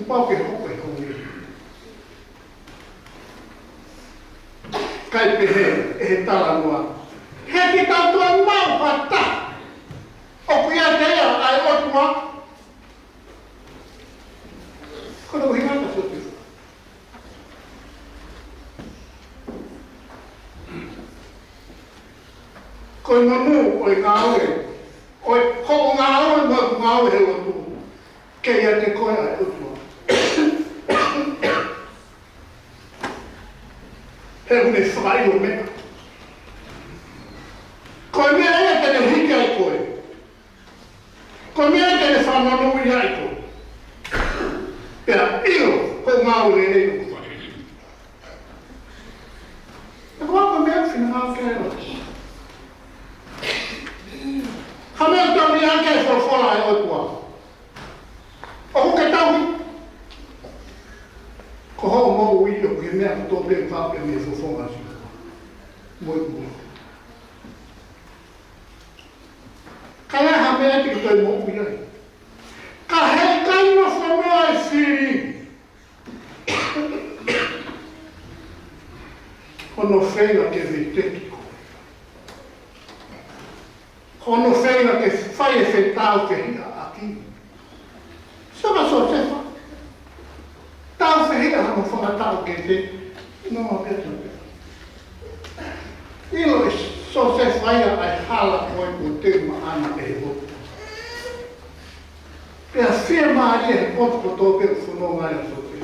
pau ke hope hongi. Kai pehe e tala noa. He ki tautua mau hata. O kuia teia ai otua. Kono hingata sotu. Koe manu oi ngāwe. Oi ko ngāwe mo ngāwe he otu. Kei a te koe ai otua. He hune whakai o mea. Koe mea ea tene hiki ai koe. Koe mea tene whamanui ai koe. Pea io ko ngāure e o. E koa koe mea whina ngā kei roa. Ha mea tau ni ake e whawhara ai otua. O hoke tauhi. Ko hau mau i o ke mea ko tō pēn whāpea me whawhonga si. Moi moi. Ka ea ha mea ki toi mo ui ai. Ka hei kaino whanua e whiri. Hono whenga ke viteki ko. Hono whenga ke whai e whetau ke hia aki. Saka so te wha. Tau whehia hama whangatau ke te. Noa peta peta. Ilo e so te whaia ai hala koe ko te maana e hotu. Pea whia maari e hotu ko tō pēr whanonga e so te.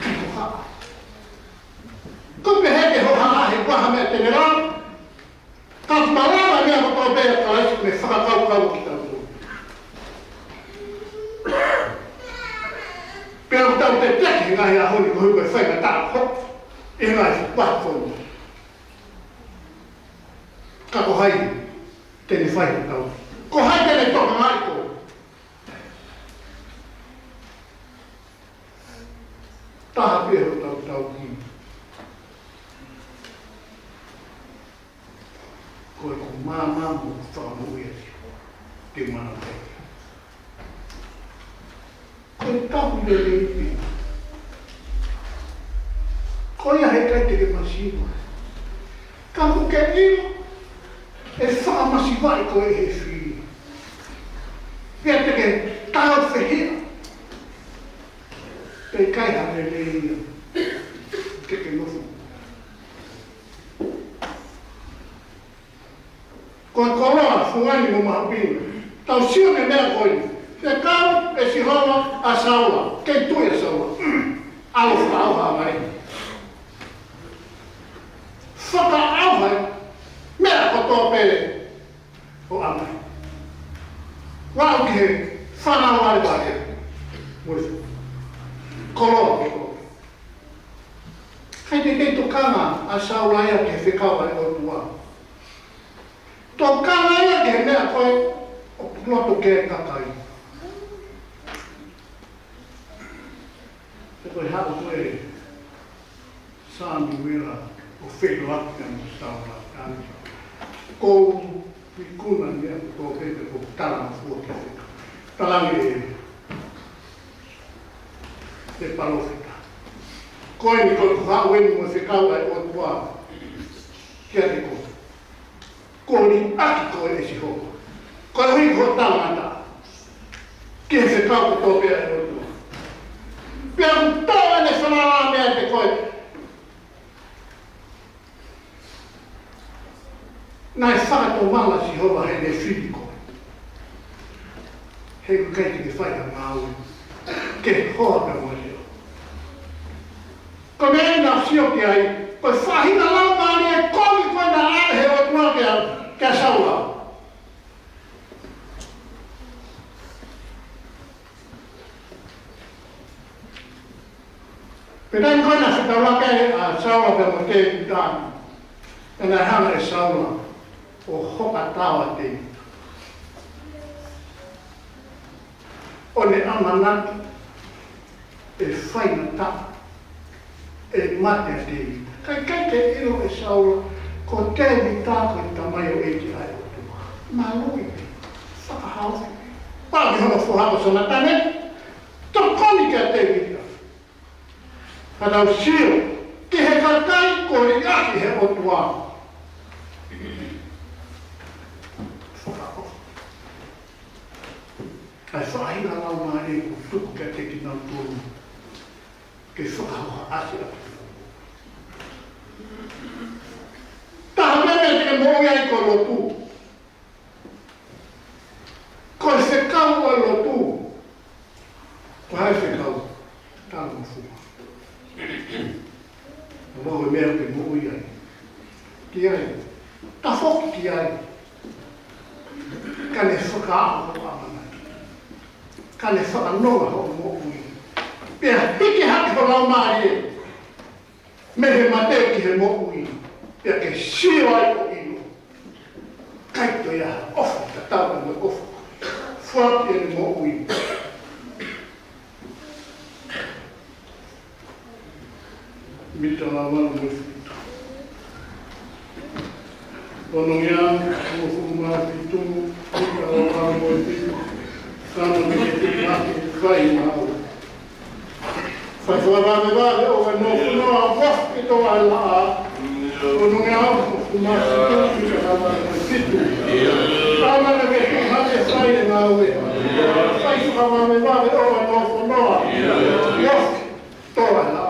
Kiko haa. Ko pe heke ho haa he waha mea tene rā. Ka marama mea ko tō pēr ka esi me whakakau kau ki tau. Pea ko tau te teki ngai a honi ko huko e whainga tāu hop. E ngai si pāwhoni. Ka ko hai tene whainga tau. Ko hai tene toka ngai ko. Taha pia ho tau tau ki. Ko e ko māma mo whanui e si. Te mana teki. Koe tahu le leipi. Koe a he kai teke masima. Ka kuke ino, e wha masiwai koe he whiri. Pea teke tau whehia. Pei kai ha le leia. Teke nofu. Koe koroa fuani mo mahapina. Tau sio me mea koe. Te kau e si hoa a saula, kei tui a saula. Alo whaau haa mai. Whaka au hai, mea ko tō pere o amai. Wau ki he whanau wale wale. Murifu. Koloa ki koe. Hei te kei tō kanga a saula ia ke whikawa e o tua. Tō kanga ia ke mea koe o punoto ke kakai. Te koe hau koe sāmi wera o whelo ake anu saura anu. Kou wikuna ni anu tō pepe ko tarama fuoki whika. Talangi e te palofita. Koe ni koe kuhau enu mo whikau ai o tua. Kia te koe. Koe ni aki koe e si hoa. Koe hui ko tāmata. Kia whikau ko tō pea e o tua. Pea kutoa ne whanara mea te koe. Nai whakato mala si hoa he ne whiri koe. Hei ku kei te whaia ngāui. Ke hoa ka moe leo. Ko mea ina sio ki ai, koe whahina lau maari e komi koe na ahe o tua kia saura. Petai koina se taurake a saura pe mo te utani. E nai hana e saura o hoka tawa te. O ne amanaki e whaina ta. E mate a te. Kai te ilo e saura ko te mi tāko i tamai o eiti ai o tua. Malolo, whakahauwhi. pagi hono fuhako sona tane, tokoni kia te vita. Hatau sio, ki he kakai kori aki he otua. Ai whahinga ngau maare ko tuku kia te ki nau tūru. Ke whakahoha asi atu. Taha mene te mōngi ai ko lotu. Ko se kau a lotu. Ko hai se kau. Tāna mo fuha. Moho mea te mōi ai. Ki ai. Ta whoki ki ai. Ka ne whakaaho ho amana. Ka ne whakanonga ho mōi. Pea hiki haki ho lau maari e. Mehe mateo ki he mōi. Pea ke sio ai o ino. Kaito ia ofa, ta tawa me ofa. Whapi e mōi. Mita la wala mo fitu. Ono ngea, mo fuma fitu, mita la wala mo fitu. Kano me te maki whai mao. Whai whawame wale o e no whunoa wafki to ai laa. Ono ngea, mo fuma fitu, mita la wala mo fitu. Kama me me te maki whai e ngā ue. Whai whawame wale o e no whunoa wafki to ai laa.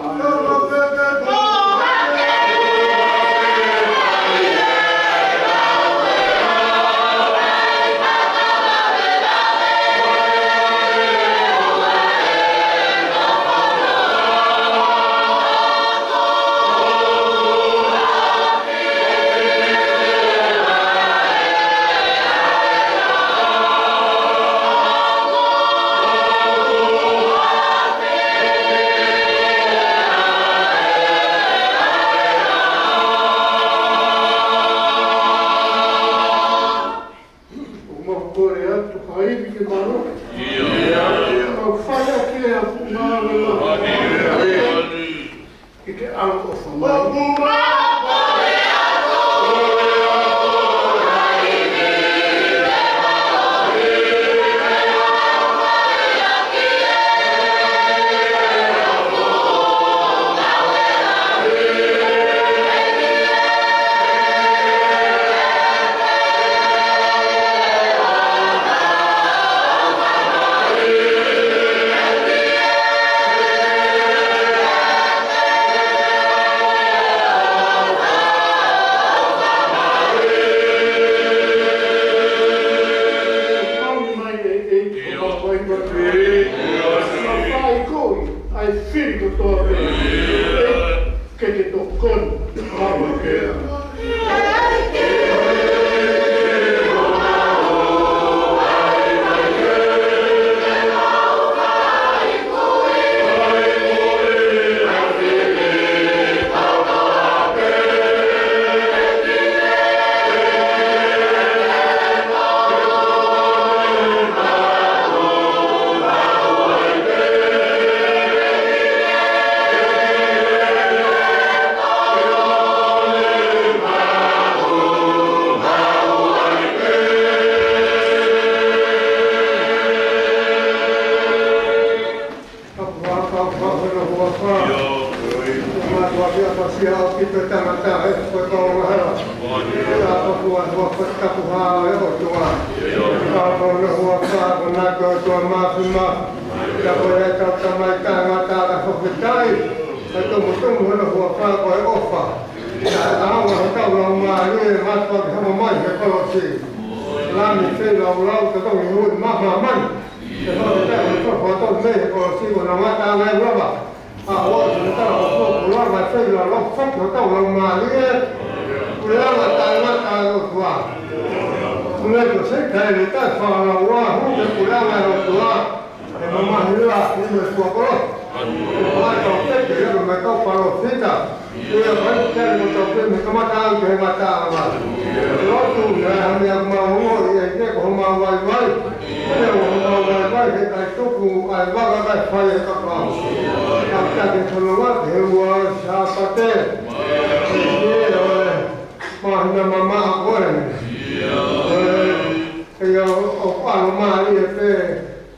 yo o alma i pe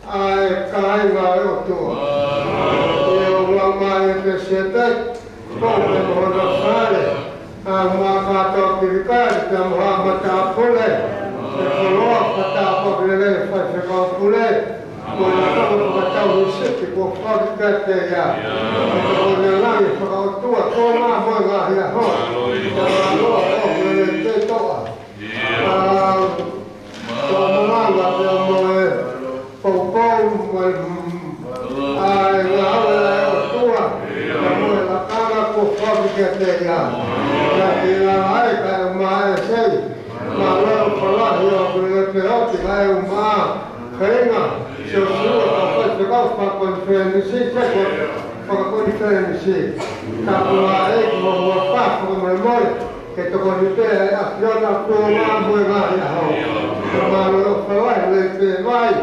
ai kai nga o tu yo alma i pe sete ko me mo na sale a ma ka to pirika ta ma ta pole e ko ta po le Faifekau pole ko na ko ta o se ko fa ka te ya ko na la i fa o tu ko ma mo ga ya ho o le te to Malanga dia moe popou moe ai ngau tua moe la cara ko fábrica te ya ya que la ai ka mai sei Malolo fala yo le peote ai uma khenga se o ka Faifekau pa conferenci pa conferenci ta pula e mo pa ko moe que te conite a fiona ko ma moe ga ya ho Malolo fala le pe vai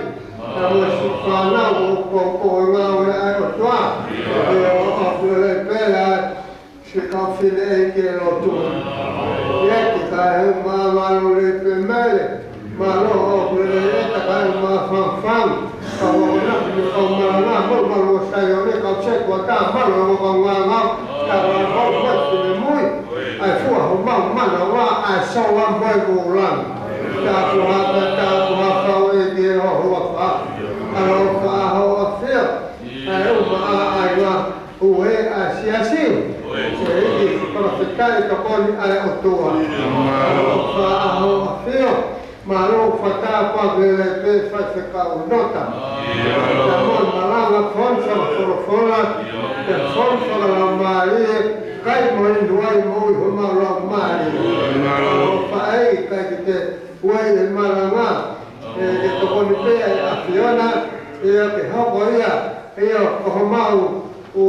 a mo si fa na ko nga o a tua e o le pe la se ka file ke lo tu ye ki ka ma le pe mele Malolo le ta ka ma fan ka o na ni ko ma na mo sa yo le ka che ko ta Malolo ko nga ka ko ko le muy ai fu ho ma na wa a so wa mo go ran ta kuha kau e ke hoa wha alo wha hoa whia ai o maa ai wa ue a SIASI e i Faifekau ka poni ai o tua alo wha hoa whia malo whata pagele pe Faifekau Nota ta mon Malanga fonsa whorofora te fonsa la marie kai moi duai moi huma la marie alo wha ei kai te Uai e Malanga e to koni pe a fiona e ke hoko ia e ko mau o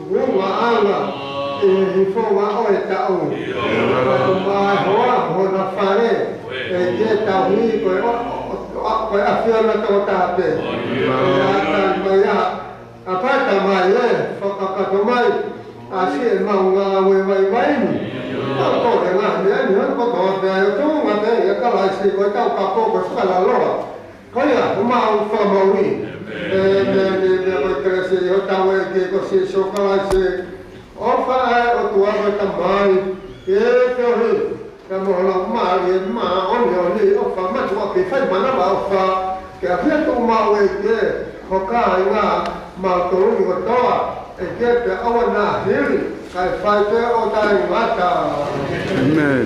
uma anga e hifo wa o e ta o ma hoa ho na fare e ke ta hui ko a fiona to ta pe ya ta mai a pata mai e foka ka to mai a si e maunga we vai ko e nga ni ko to te to nga te e ka lai si ko ta ka ko ka la lo ko ya uma u fa mo wi de ko te se yo ta we ke ko si so ka lai si o fa o tu a ta mai e to ri ka mo la ma ye ma on yo ni o fa ma tu ke fa ma na ba o fa ke a fe tu ma we ke ko ka nga ma to ni ko to e ke pe awana hiri kai fai te o tai mata. Amen.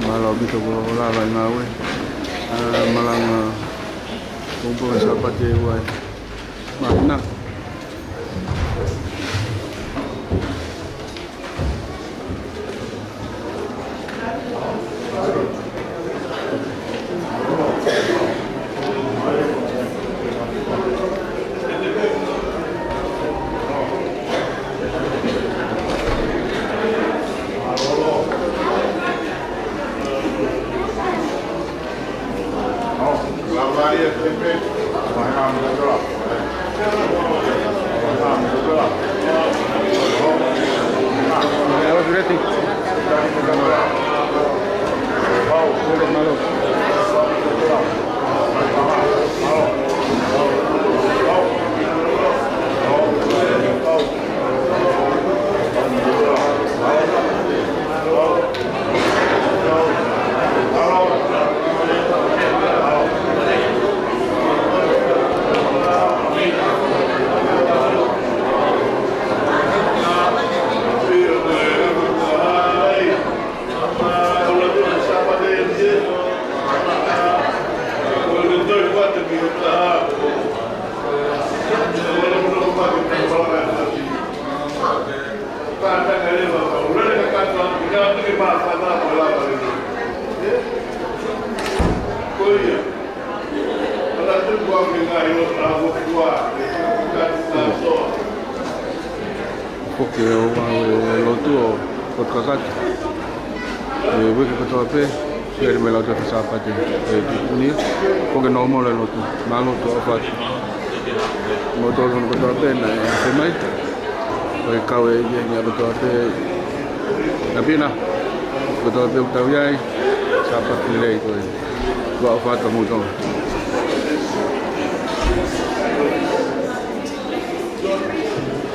Malo bito ko la vai mawe. Malanga kumpo Sapate wai. Mana. Porque o lotu o kakati e wiki katoa pe Keri me lauta Sapate e ni porque normal le lotu malo to afat moto con katoa pe na e mai o kau e ni katoa pe na pina katoa pe utau yai Sapate lei ko. Wa fa ta mo to.